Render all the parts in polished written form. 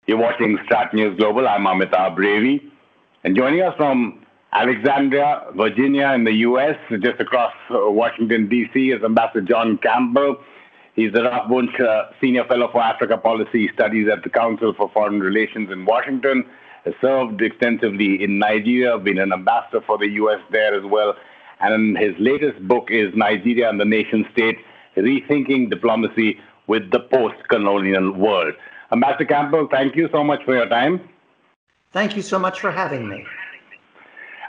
You're watching StratNews Global. I'm Amitabh, Revi. And joining us from Alexandria, Virginia in the U.S., just across Washington, D.C., is Ambassador John Campbell. He's the Ralph Bunche Senior Fellow for Africa Policy Studies at the Council for Foreign Relations in Washington. Has served extensively in Nigeria, been an ambassador for the U.S. there as well. And his latest book is Nigeria and the Nation State, Rethinking Diplomacy with the Postcolonial World. Ambassador Campbell, thank you so much for your time. Thank you so much for having me.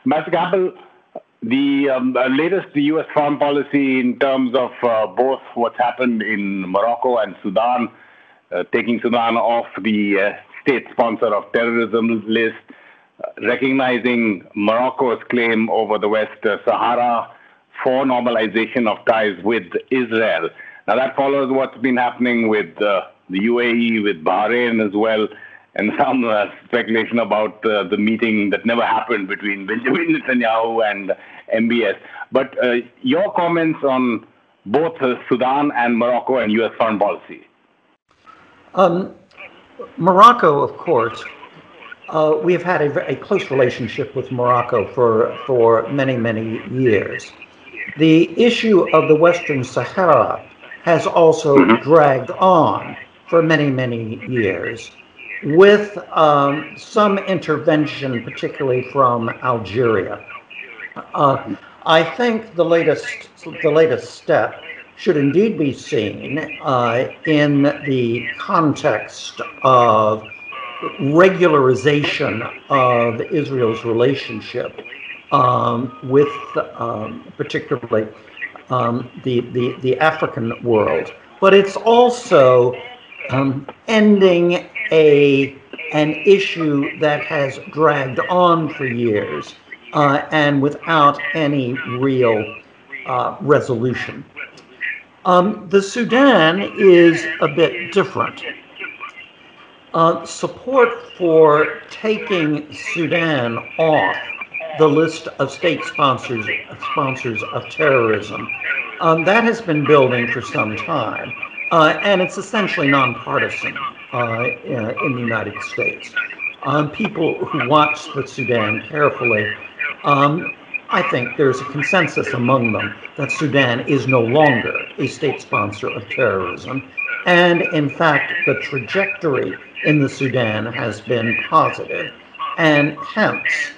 Ambassador Campbell, the latest U.S. foreign policy in terms of both what's happened in Morocco and Sudan, taking Sudan off the state sponsor of terrorism list, recognizing Morocco's claim over the West Sahara for normalization of ties with Israel. Now that follows what's been happening with the UAE, with Bahrain as well, and some speculation about the meeting that never happened between Benjamin Netanyahu and MBS. But your comments on both Sudan and Morocco and U.S. foreign policy? Morocco, of course, we have had a close relationship with Morocco for many, many years. The issue of the Western Sahara has also dragged on for many, many years, with some intervention, particularly from Algeria. I think the latest step should indeed be seen in the context of regularization of Israel's relationship with particularly the African world. But it's also ending an issue that has dragged on for years and without any real resolution. The Sudan is a bit different. Support for taking Sudan off the list of state sponsors of terrorism, that has been building for some time, and it's essentially nonpartisan in the United States. People who watch the Sudan carefully, I think there's a consensus among them that Sudan is no longer a state sponsor of terrorism, and in fact the trajectory in the Sudan has been positive, and hence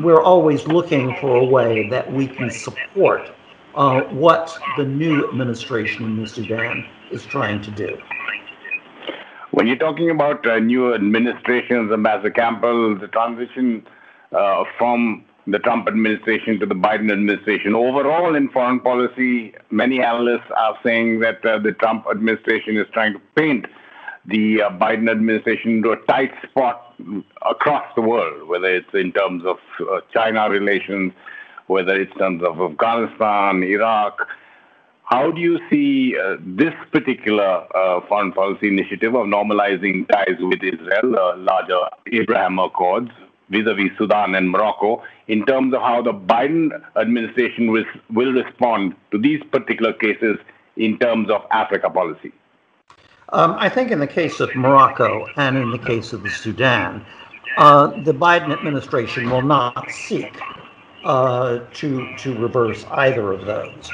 we're always looking for a way that we can support what the new administration in the Sudan is trying to do. When you're talking about new administrations, Ambassador Campbell, the transition from the Trump administration to the Biden administration, overall in foreign policy, many analysts are saying that the Trump administration is trying to paint the Biden administration into a tight spot across the world, whether it's in terms of China relations, whether it's in terms of Afghanistan, Iraq. How do you see this particular foreign policy initiative of normalizing ties with Israel, larger Abraham Accords, vis-a-vis Sudan and Morocco, in terms of how the Biden administration will respond to these particular cases in terms of Africa policy? I think in the case of Morocco and in the case of the Sudan, the Biden administration will not seek to reverse either of those.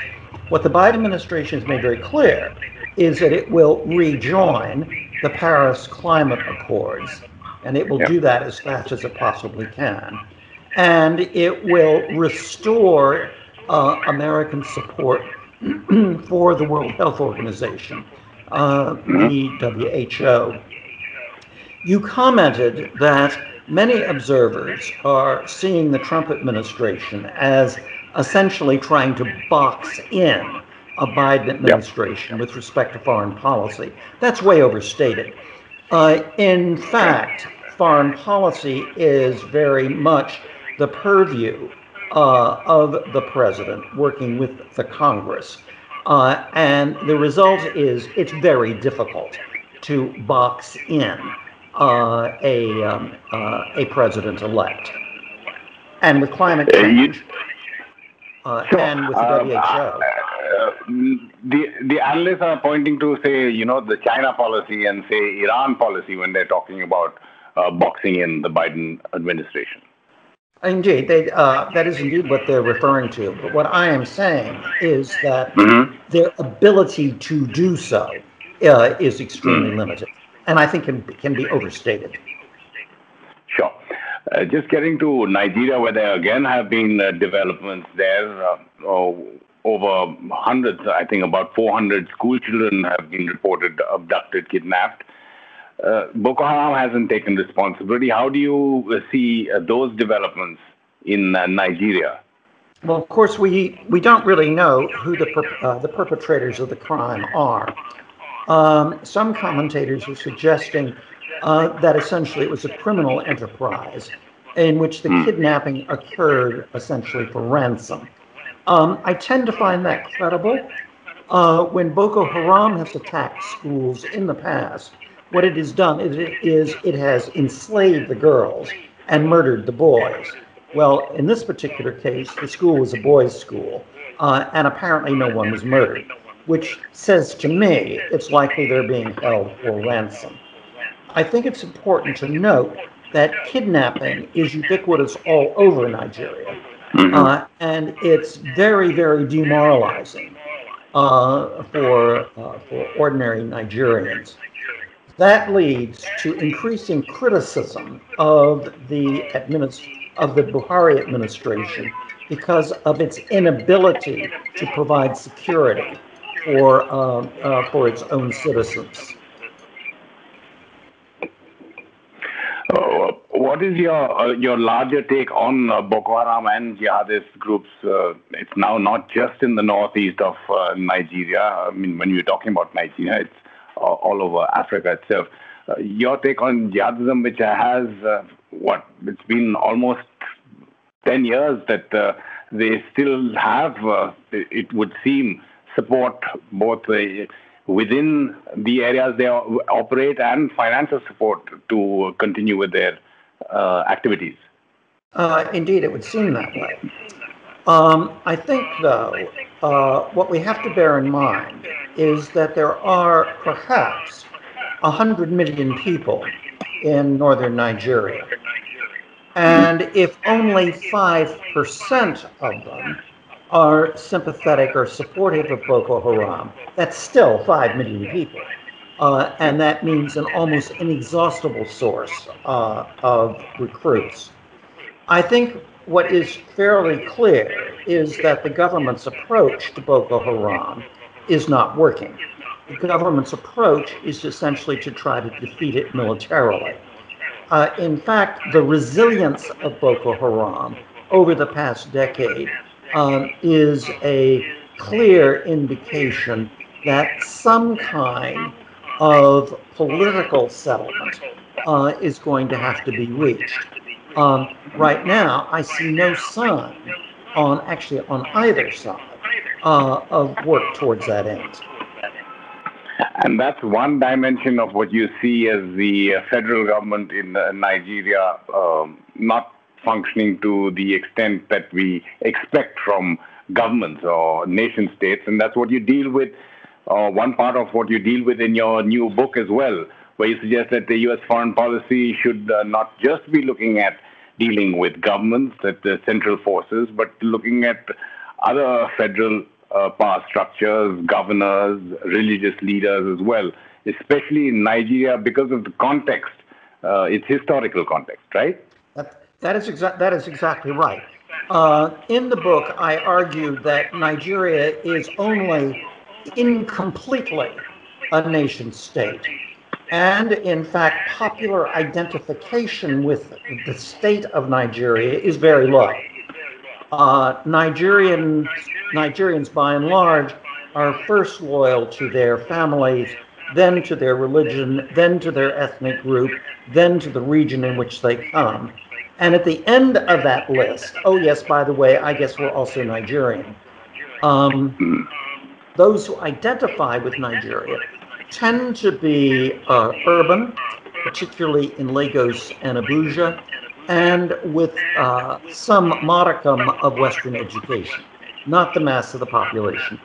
What the Biden administration has made very clear is that it will rejoin the Paris Climate Accords, and it will do that as fast as it possibly can. And it will restore American support for the World Health Organization, the WHO. You commented that many observers are seeing the Trump administration as essentially trying to box in a Biden administration with respect to foreign policy. That's way overstated. In fact, foreign policy is very much the purview of the president working with the Congress. And the result is it's very difficult to box in a president-elect. And with climate change, and with the WHO. the analysts are pointing to, say, the China policy and, say, Iran policy when they're talking about boxing in the Biden administration. Indeed, that is indeed what they're referring to. But what I am saying is that their ability to do so is extremely limited, and I think can be overstated. Sure. Just getting to Nigeria, where there again have been developments there. Over hundreds, I think about 400 school children have been reported abducted, kidnapped. Boko Haram hasn't taken responsibility. How do you see those developments in Nigeria? Well, of course, we don't really know who the perpetrators of the crime are. Some commentators are suggesting that essentially it was a criminal enterprise in which the kidnapping occurred essentially for ransom. I tend to find that credible. When Boko Haram has attacked schools in the past, what it has done is it has enslaved the girls and murdered the boys. Well, in this particular case, the school was a boys' school, and apparently no one was murdered, which says to me it's likely they're being held for ransom. I think it's important to note that kidnapping is ubiquitous all over Nigeria, and it's very, very demoralizing for ordinary Nigerians. That leads to increasing criticism of the Buhari administration because of its inability to provide security for its own citizens. What is your larger take on Boko Haram and jihadist groups? It's now not just in the northeast of Nigeria. I mean, when you're talking about Nigeria, it's all over Africa itself. Your take on jihadism, which has, it's been almost 10 years that they still have, it would seem, support both within the areas they operate and financial support to continue with their activities. Indeed, it would seem that way. I think, though, what we have to bear in mind is that there are perhaps 100 million people in northern Nigeria. And if only 5% of them are sympathetic or supportive of Boko Haram, that's still 5 million people. And that means an almost inexhaustible source of recruits. I think what is fairly clear is that the government's approach to Boko Haram is not working. The government's approach is essentially to try to defeat it militarily. In fact, the resilience of Boko Haram over the past decade is a clear indication that some kind of political settlement is going to have to be reached. Right now, I see no sign on either side of work towards that end. And that's one dimension of what you see as the federal government in Nigeria not functioning to the extent that we expect from governments or nation states. And that's what you deal with, one part of what you deal with in your new book as well, where you suggest that the U.S. foreign policy should not just be looking at dealing with governments, at the central forces, but looking at other federal power structures, governors, religious leaders as well, especially in Nigeria because of the context, its historical context, right? That is exactly right. In the book, I argue that Nigeria is only incompletely a nation state. And in fact, popular identification with the state of Nigeria is very low. Nigerians, by and large, are first loyal to their families, then to their religion, then to their ethnic group, then to the region in which they come. And at the end of that list, oh yes, by the way, I guess we're also Nigerian. Those who identify with Nigeria tend to be urban, particularly in Lagos and Abuja, and with some modicum of Western education, not the mass of the population.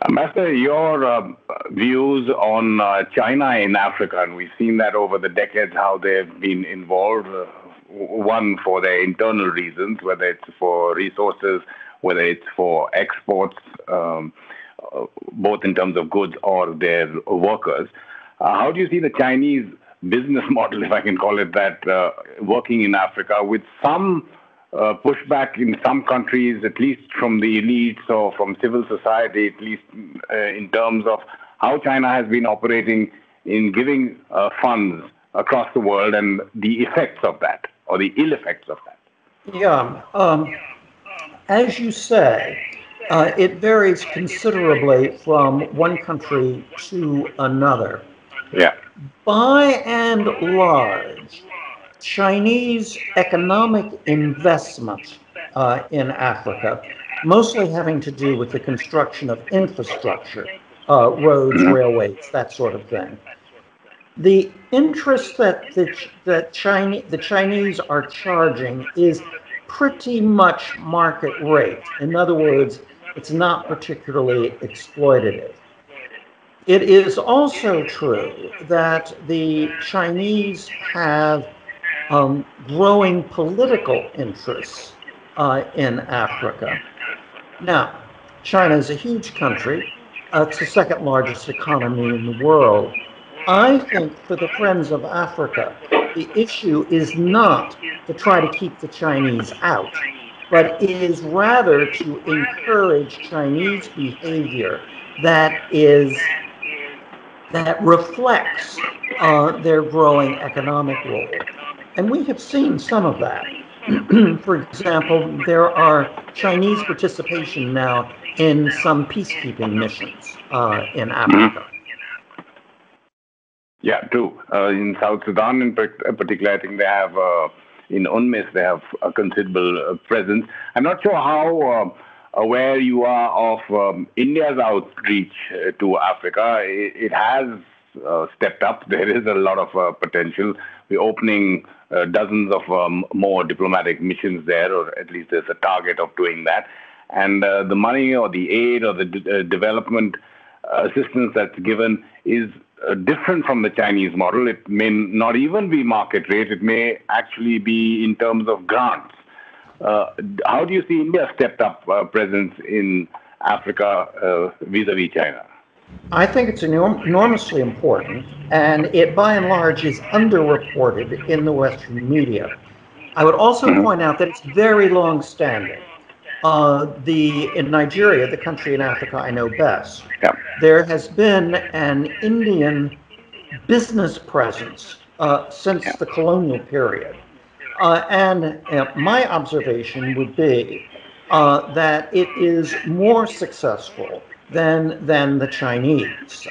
Ambassador, your views on China in Africa, and we've seen that over the decades how they've been involved, one for their internal reasons, whether it's for resources, whether it's for exports, both in terms of goods or their workers. How do you see the Chinese business model, if I can call it that, working in Africa with some pushback in some countries, at least from the elites or from civil society, at least in terms of how China has been operating in giving funds across the world and the effects of that, or the ill effects of that? Yeah, as you say, it varies considerably from one country to another. Yeah. By and large, Chinese economic investment in Africa, mostly having to do with the construction of infrastructure, roads, railways, that sort of thing. The interest that the Chinese are charging is pretty much market rate. In other words, it's not particularly exploitative. It is also true that the Chinese have growing political interests in Africa. Now, China is a huge country. It's the second largest economy in the world. I think for the Friends of Africa, the issue is not to try to keep the Chinese out, but is rather to encourage Chinese behavior that reflects their growing economic role. And we have seen some of that. For example, there are Chinese participation now in some peacekeeping missions in Africa. Yeah, true. In South Sudan, in particular, I think they have, in UNMISS, they have a considerable presence. I'm not sure how aware you are of India's outreach to Africa. It has stepped up. There is a lot of potential. We're opening dozens of more diplomatic missions there, or at least there's a target of doing that. And the money or the aid or the development assistance that's given is different from the Chinese model. It may not even be market rate. It may actually be in terms of grants. How do you see India stepped up presence in Africa vis-a-vis China? I think it's enormously important, and it by and large is underreported in the Western media. I would also point out that it's very long-standing. In Nigeria, the country in Africa I know best, there has been an Indian business presence since the colonial period. And my observation would be that it is more successful than the Chinese,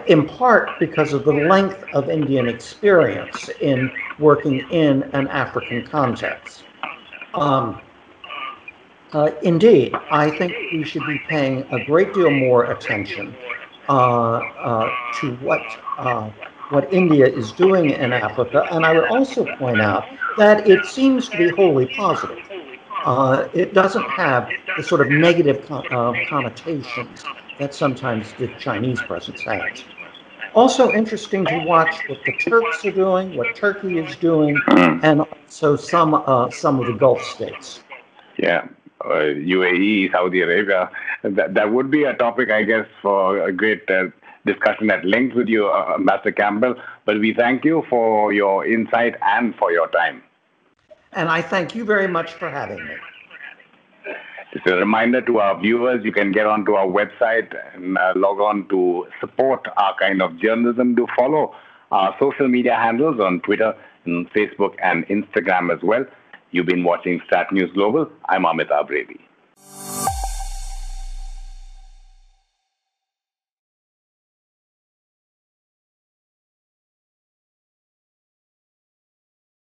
in part because of the length of Indian experience in working in an African context. Indeed, I think we should be paying a great deal more attention to what India is doing in Africa, and I would also point out that it seems to be wholly positive. It doesn't have the sort of negative connotations that sometimes the Chinese presence has. Also interesting to watch what the Turks are doing, what Turkey is doing, and also some of the Gulf states. Yeah. UAE, Saudi Arabia. That would be a topic, I guess, for a great discussion at length with you, Ambassador Campbell. But we thank you for your insight and for your time. And I thank you very much for having me. Just a reminder to our viewers, you can get onto our website and log on to support our kind of journalism. Do follow our social media handles on Twitter and Facebook and Instagram as well. You've been watching StratNews Global. I'm Amitabh, Revi.